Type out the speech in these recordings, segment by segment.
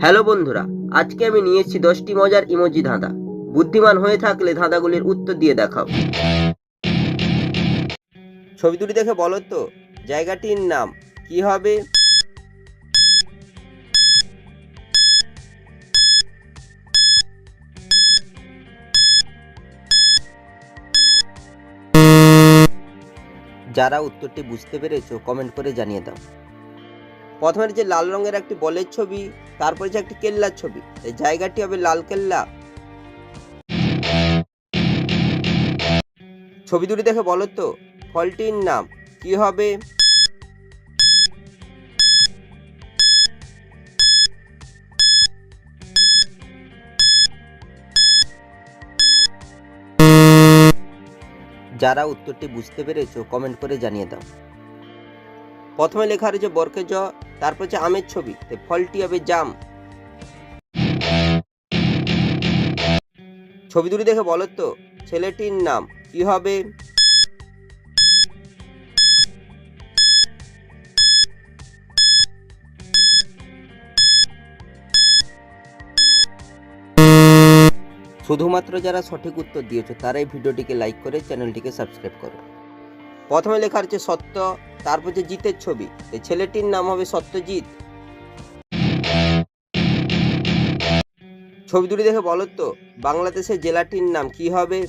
Hello বন্ধুরা, আজকে আমি নিয়ে এসেছি 10টি মজার ইমোজি ধাঁধা। বুদ্ধিমান হয়ে থাকলে ধাঁধাগুলির উত্তর দিয়ে দেখাও। ছবি দুটি দেখে বলো তো জায়গাটির নাম কি হবে? যারা উত্তরটি বুঝতে পেরেছো কমেন্ট করে জানিয়ে দাও। প্রথমে যে লাল রঙের একটি বলের ছবি, তারপরে যে একটি কেল্লার ছবি, এই জায়গাটি হবে লাল কেল্লা। ছবি দুটি দেখে বলো তো ফলটির নাম কি হবে? যারা উত্তরটি বুঝতে পেরেছো কমেন্ট করে জানিয়ে দাও। প্রথমে লেখা রয়েছে বরকে জ, তারপর হচ্ছে আমের ছবি, ফলটি হবে জাম। ছবি দুটি দেখে বলো তো ছেলেটির নাম কি হবে? শুধুমাত্র যারা সঠিক উত্তর দিয়েছো তারাই ভিডিওটিকে লাইক করে চ্যানেলটিকে সাবস্ক্রাইব করো। প্রথমে লেখা রয়েছে সত্য, তারপর হচ্ছে জিতের ছবি, এই ছেলেটির নাম হবে সত্যজিৎ। ছবি দুটি দেখে বলো তো বাংলাদেশের জেলাটির নাম কি হবে?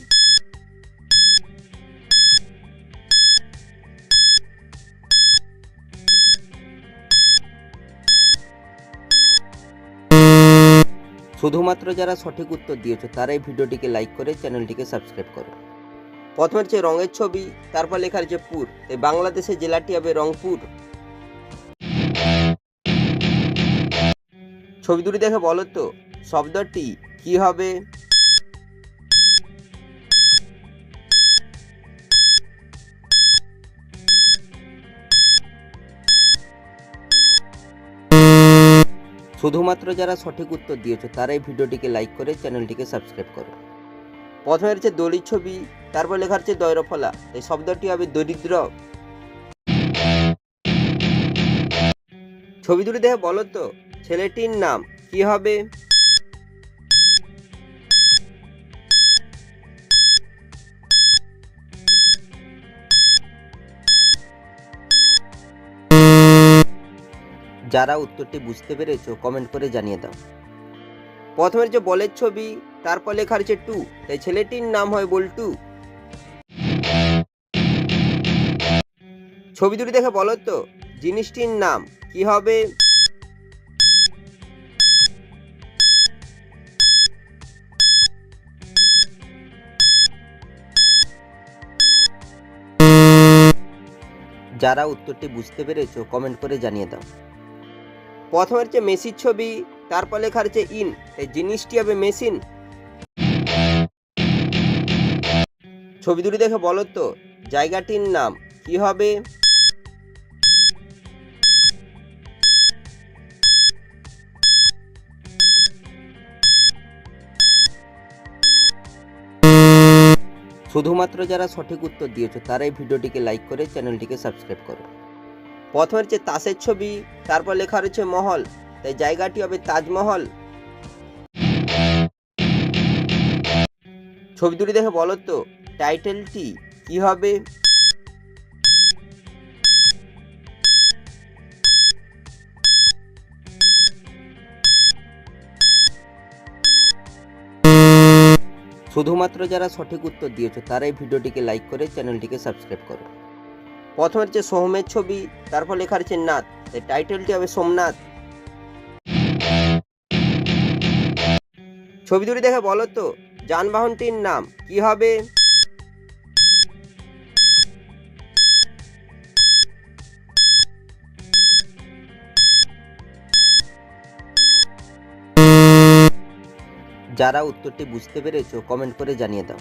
শুধুমাত্র যারা সঠিক উত্তর দিয়েছো তারাই ভিডিওটিকে লাইক করে চ্যানেলটিকে সাবস্ক্রাইব করো। প্রথমে হচ্ছে রঙের ছবি, তারপর লেখা রয়েছে পুর, তাই বাংলাদেশের জেলাটি হবে রংপুর। ছবি দুটি দেখে বলো তো শব্দটি কি হবে? শুধুমাত্র যারা সঠিক উত্তর দিয়েছো তারাই ভিডিওটিকে লাইক করে চ্যানেলটিকে সাবস্ক্রাইব করো। প্রথমে রয়েছে দড়ির ছবি, তারপর লেখা রয়েছে দয়রফলা, এই শব্দটি হবে দরিদ্র। ছবি দুটি দেখে বলো তো ছেলেটির নাম কি হবে? যারা উত্তরটি বুঝতে পেরেছো কমেন্ট করে জানিয়ে দাও। প্রথমে যে বলের ছবি, তারপর লেখা রয়েছে টু, তাই ছেলেটির নাম হয় বল্টু। ছবি দুটি দেখে বলো তো জিনিসটির নাম কি হবে? যারা উত্তরটি বুঝতে পেরেছো কমেন্ট করে জানিয়ে দাও। প্রথমে হচ্ছে মেসির ছবি, তারপর লেখা রয়েছে ইন, এই জিনিসটি হবে মেশিন। ছবি দুটি দেখে বলো তো জায়গাটির নাম কি হবে? শুধুমাত্র যারা সঠিক উত্তর দিয়েছো তারাই ভিডিওটিকে লাইক করে চ্যানেলটিকে সাবস্ক্রাইব করো। প্রথমে হচ্ছে তাসের ছবি, তারপর লেখা রয়েছে মহল, তাই জায়গাটি হবে তাজমহল। ছবি দুটি দেখে বলো তো টাইটেলটি কি হবে? শুধুমাত্র যারা সঠিক উত্তর দিয়েছো তারাই ভিডিওটিকে লাইক করে চ্যানেলটিকে সাবস্ক্রাইব করো। প্রথমে হচ্ছে সোহমের ছবি, তারপর লেখা রয়েছে নাথ, তাই টাইটেলটি হবে সোমনাথ। ছবি দুটি দেখে বলো তো যানবাহনটির নাম কি হবে? যারা উত্তরটি বুঝতে পেরেছো কমেন্ট করে জানিয়ে দাও।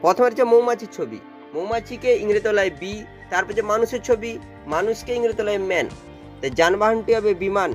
প্রথমে হচ্ছে মৌমাছির ছবি, মৌমাছিকে ইংরেজি বলা হয় বি, তারপর যে মানুষের ছবি, মানুষকে ইংরেজি বলা হয় ম্যান, তাই যানবাহনটি হবে বিমান।